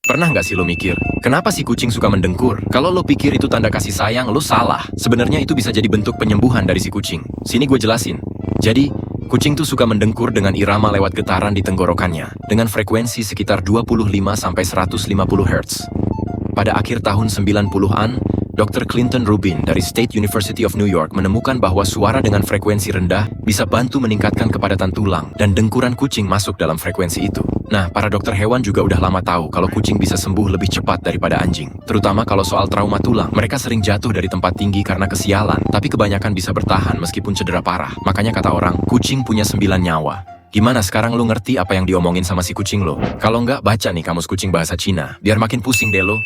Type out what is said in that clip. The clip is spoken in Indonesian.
Pernah nggak sih lo mikir, kenapa si kucing suka mendengkur? Kalau lo pikir itu tanda kasih sayang, lo salah. Sebenarnya itu bisa jadi bentuk penyembuhan dari si kucing. Sini gue jelasin. Jadi, kucing tuh suka mendengkur dengan irama lewat getaran di tenggorokannya, dengan frekuensi sekitar 25-150 Hz. Pada akhir tahun 90-an, Dr. Clinton Rubin dari State University of New York menemukan bahwa suara dengan frekuensi rendah bisa bantu meningkatkan kepadatan tulang, dan dengkuran kucing masuk dalam frekuensi itu. Nah, para dokter hewan juga udah lama tahu kalau kucing bisa sembuh lebih cepat daripada anjing. Terutama kalau soal trauma tulang, mereka sering jatuh dari tempat tinggi karena kesialan, tapi kebanyakan bisa bertahan meskipun cedera parah. Makanya kata orang, kucing punya 9 nyawa. Gimana sekarang lu ngerti apa yang diomongin sama si kucing lo? Kalau nggak, baca nih Kamus Kucing Bahasa Cina, biar makin pusing deh lo.